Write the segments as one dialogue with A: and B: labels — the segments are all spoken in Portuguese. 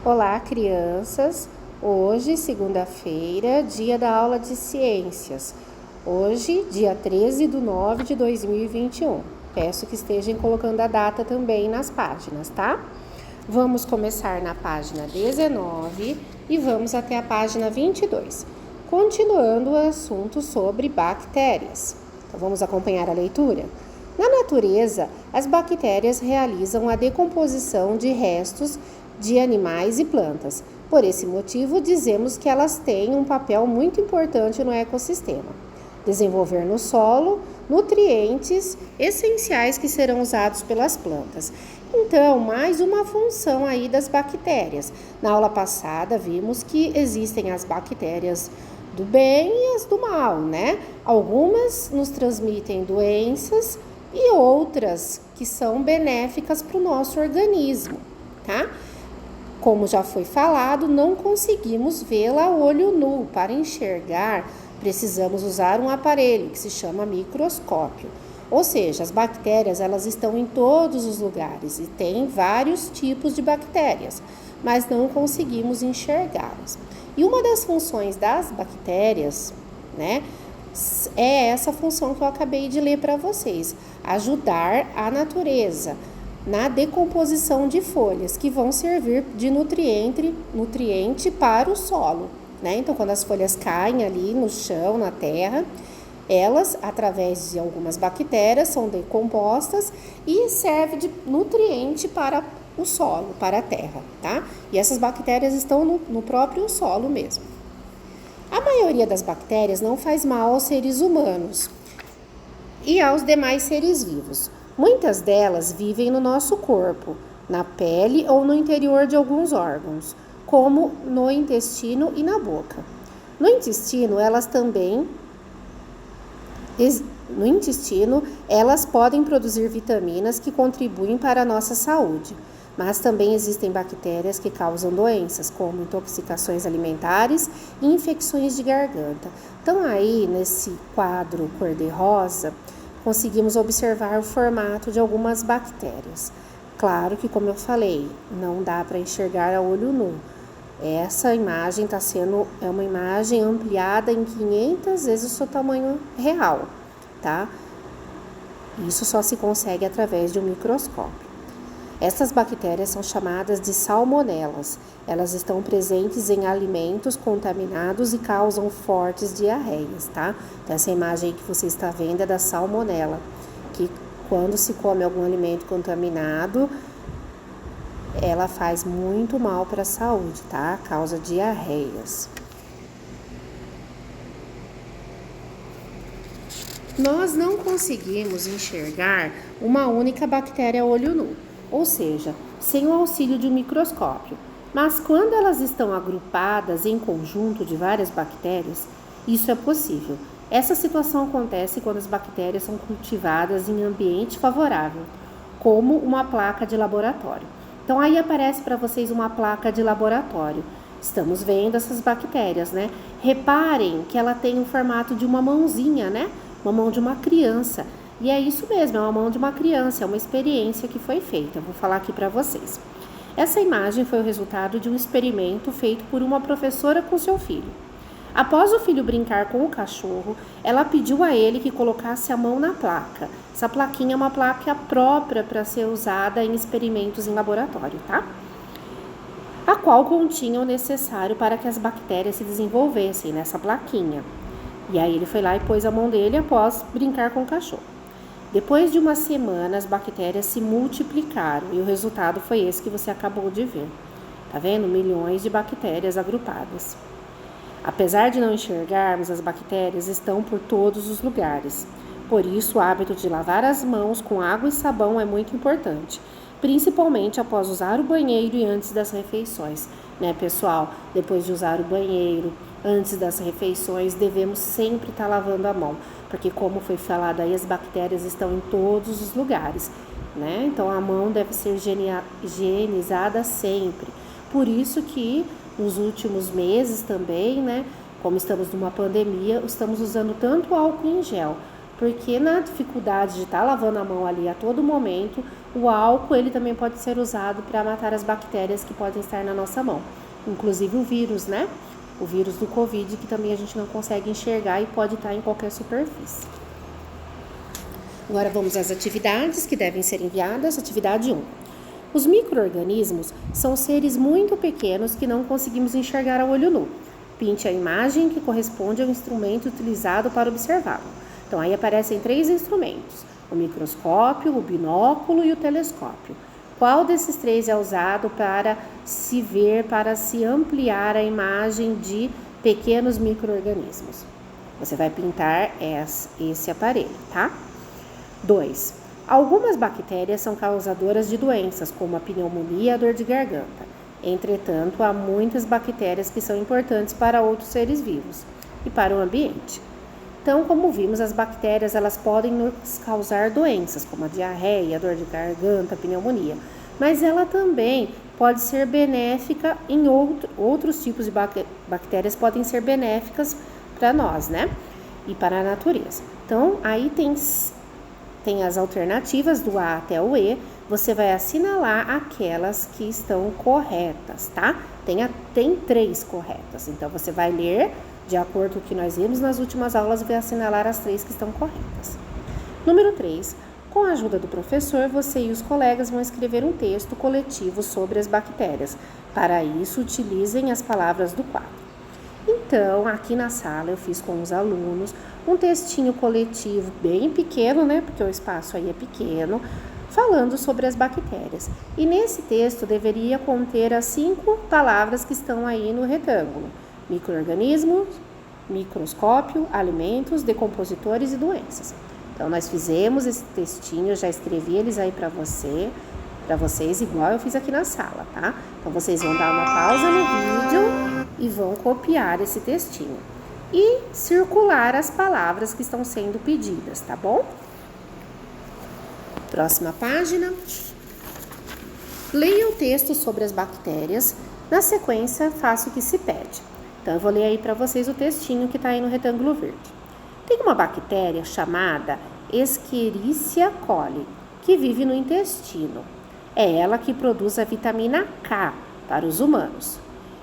A: Olá, crianças! Hoje, segunda-feira, dia da aula de ciências. Hoje, dia 13/9 de 2021. Peço que estejam colocando a data também nas páginas, tá? Vamos começar na página 19 e vamos até a página 22. Continuando o assunto sobre bactérias. Então, vamos acompanhar a leitura? Na natureza, as bactérias realizam a decomposição de restos de animais e plantas. Por esse motivo, dizemos que elas têm um papel muito importante no ecossistema. Desenvolver no solo nutrientes essenciais que serão usados pelas plantas. Então, mais uma função aí das bactérias. Na aula passada, vimos que existem as bactérias do bem e as do mal, né? Algumas nos transmitem doenças e outras que são benéficas para o nosso organismo, tá? Como já foi falado, não conseguimos vê-la a olho nu. Para enxergar, precisamos usar um aparelho que se chama microscópio. Ou seja, as bactérias elas estão em todos os lugares e tem vários tipos de bactérias, mas não conseguimos enxergá-las. E uma das funções das bactérias, né, é essa função que eu acabei de ler para vocês: ajudar a natureza na decomposição de folhas, que vão servir de nutriente para o solo, né? Então, quando as folhas caem ali no chão, na terra, elas, através de algumas bactérias, são decompostas e servem de nutriente para o solo, para a terra, tá? E essas bactérias estão no próprio solo mesmo. A maioria das bactérias não faz mal aos seres humanos e aos demais seres vivos. Muitas delas vivem no nosso corpo, na pele ou no interior de alguns órgãos, como no intestino e na boca. No intestino, elas podem produzir vitaminas que contribuem para a nossa saúde, mas também existem bactérias que causam doenças, como intoxicações alimentares e infecções de garganta. Então, aí, nesse quadro cor-de-rosa, conseguimos observar o formato de algumas bactérias. Claro que, como eu falei, não dá para enxergar a olho nu. Essa imagem é uma imagem ampliada em 500 vezes o seu tamanho real, tá? Isso só se consegue através de um microscópio. Essas bactérias são chamadas de salmonelas. Elas estão presentes em alimentos contaminados e causam fortes diarreias, tá? Então, essa imagem que você está vendo é da salmonela, que quando se come algum alimento contaminado, ela faz muito mal para a saúde, tá? Causa diarreias. Nós não conseguimos enxergar uma única bactéria a olho nu, ou seja, sem o auxílio de um microscópio. Mas quando elas estão agrupadas em conjunto de várias bactérias, isso é possível. Essa situação acontece quando as bactérias são cultivadas em ambiente favorável, como uma placa de laboratório. Então aí aparece para vocês uma placa de laboratório. Estamos vendo essas bactérias, né? Reparem que ela tem o formato de uma mãozinha, né? Uma mão de uma criança. E é isso mesmo, é uma mão de uma criança, é uma experiência que foi feita. Eu vou falar aqui para vocês. Essa imagem foi o resultado de um experimento feito por uma professora com seu filho. Após o filho brincar com o cachorro, ela pediu a ele que colocasse a mão na placa. Essa plaquinha é uma placa própria para ser usada em experimentos em laboratório, tá? A qual continha o necessário para que as bactérias se desenvolvessem nessa plaquinha. E aí ele foi lá e pôs a mão dele após brincar com o cachorro. Depois de uma semana, as bactérias se multiplicaram e o resultado foi esse que você acabou de ver. Tá vendo? Milhões de bactérias agrupadas. Apesar de não enxergarmos, as bactérias estão por todos os lugares. Por isso, o hábito de lavar as mãos com água e sabão é muito importante, principalmente após usar o banheiro e antes das refeições, né, pessoal? Depois de usar o banheiro, antes das refeições, devemos sempre estar lavando a mão, porque como foi falado aí, as bactérias estão em todos os lugares, né? Então a mão deve ser higienizada sempre. Por isso que nos últimos meses também, né, como estamos numa pandemia, estamos usando tanto álcool em gel, porque na dificuldade de estar lavando a mão ali a todo momento, O álcool, ele também pode ser usado para matar as bactérias que podem estar na nossa mão, inclusive o vírus, né? O vírus do Covid, que também a gente não consegue enxergar e pode estar em qualquer superfície. Agora vamos às atividades que devem ser enviadas. Atividade 1. Os micro-organismos são seres muito pequenos que não conseguimos enxergar a olho nu. Pinte a imagem que corresponde ao instrumento utilizado para observá-lo. Então aí aparecem 3 instrumentos: o microscópio, o binóculo e o telescópio. Qual desses 3 é usado para se ver, para se ampliar a imagem de pequenos micro-organismos? Você vai pintar esse aparelho, tá? 2. Algumas bactérias são causadoras de doenças, como a pneumonia e a dor de garganta. Entretanto, há muitas bactérias que são importantes para outros seres vivos e para o ambiente. Então, como vimos, as bactérias elas podem nos causar doenças, como a diarreia, a dor de garganta, a pneumonia. Mas ela também pode ser benéfica em outros tipos de bactérias podem ser benéficas para nós, né? E para a natureza. Então, aí tem as alternativas do A até o E. Você vai assinalar aquelas que estão corretas, tá? Tem 3 corretas. Então, você vai ler de acordo com o que nós vimos nas últimas aulas, vai assinalar as 3 que estão corretas. Número 3. Com a ajuda do professor, você e os colegas vão escrever um texto coletivo sobre as bactérias. Para isso, utilizem as palavras do quadro. Então, aqui na sala, eu fiz com os alunos um textinho coletivo bem pequeno, né? Porque o espaço aí é pequeno, falando sobre as bactérias. E nesse texto deveria conter as 5 palavras que estão aí no retângulo: micro-organismos, microscópio, alimentos, decompositores e doenças. Então, nós fizemos esse textinho, já escrevi eles aí para vocês, igual eu fiz aqui na sala, tá? Então, vocês vão dar uma pausa no vídeo e vão copiar esse textinho. E circular as palavras que estão sendo pedidas, tá bom? Próxima página. Leia o texto sobre as bactérias. Na sequência, faça o que se pede. Então, eu vou ler aí para vocês o textinho que está aí no retângulo verde. Tem uma bactéria chamada Escherichia coli, que vive no intestino. É ela que produz a vitamina K para os humanos.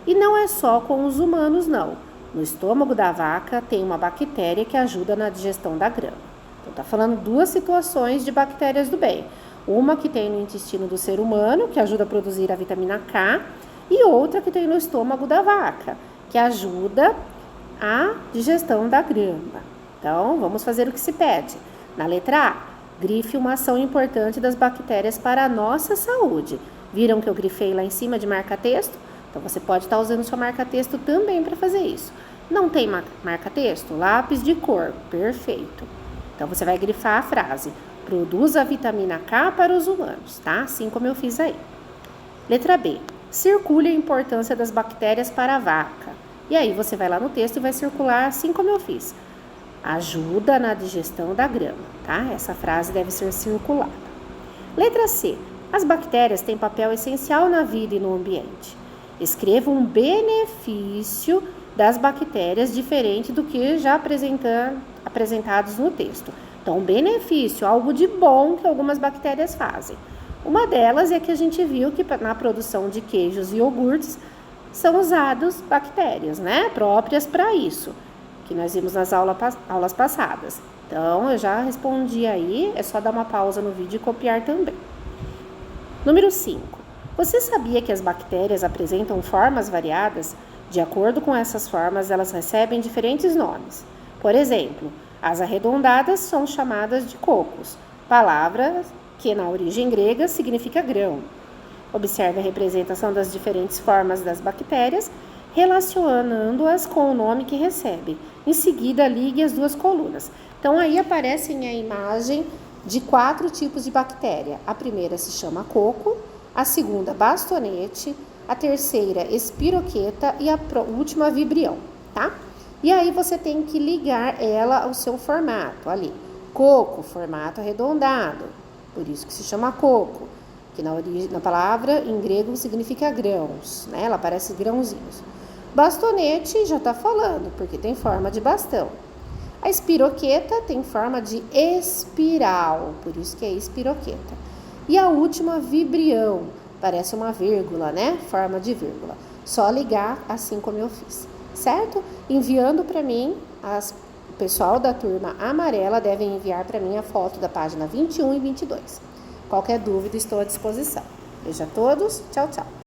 A: E não é só com os humanos, não. No estômago da vaca tem uma bactéria que ajuda na digestão da grama. Então, está falando 2 situações de bactérias do bem. Uma que tem no intestino do ser humano, que ajuda a produzir a vitamina K, e outra que tem no estômago da vaca, que ajuda a digestão da grama. Então, vamos fazer o que se pede. Na letra A, grife uma ação importante das bactérias para a nossa saúde. Viram que eu grifei lá em cima de marca-texto? Então, você pode estar usando sua marca-texto também para fazer isso. Não tem marca-texto? Lápis de cor. Perfeito. Então, você vai grifar a frase: produz a vitamina K para os humanos, tá? Assim como eu fiz aí. Letra B, circule a importância das bactérias para a vaca. E aí, você vai lá no texto e vai circular assim como eu fiz. Ajuda na digestão da grama, tá? Essa frase deve ser circulada. Letra C. As bactérias têm papel essencial na vida e no ambiente. Escreva um benefício das bactérias diferente do que já apresentados no texto. Então, benefício, algo de bom que algumas bactérias fazem. Uma delas é que a gente viu que na produção de queijos e iogurtes são usadas bactérias, né? Próprias para isso, que nós vimos nas aulas passadas. Então, eu já respondi aí, é só dar uma pausa no vídeo e copiar também. Número 5. Você sabia que as bactérias apresentam formas variadas? De acordo com essas formas, elas recebem diferentes nomes. Por exemplo, as arredondadas são chamadas de cocos, palavra que na origem grega significa grão. Observe a representação das diferentes formas das bactérias, relacionando-as com o nome que recebem. Em seguida, ligue as 2 colunas. Então, aí aparecem a imagem de 4 tipos de bactéria. A primeira se chama coco, a segunda bastonete, a terceira espiroqueta e a última vibrião, tá? E aí você tem que ligar ela ao seu formato ali. Coco, formato arredondado, por isso que se chama coco, que na palavra em grego significa grãos, né? Ela parece grãozinhos. Bastonete já está falando, porque tem forma de bastão. A espiroqueta tem forma de espiral, por isso que é espiroqueta. E a última, vibrião, parece uma vírgula, né? Forma de vírgula. Só ligar assim como eu fiz, certo? Enviando para mim, o pessoal da turma amarela devem enviar para mim a foto da página 21 e 22. Qualquer dúvida, estou à disposição. Beijo a todos, tchau, tchau.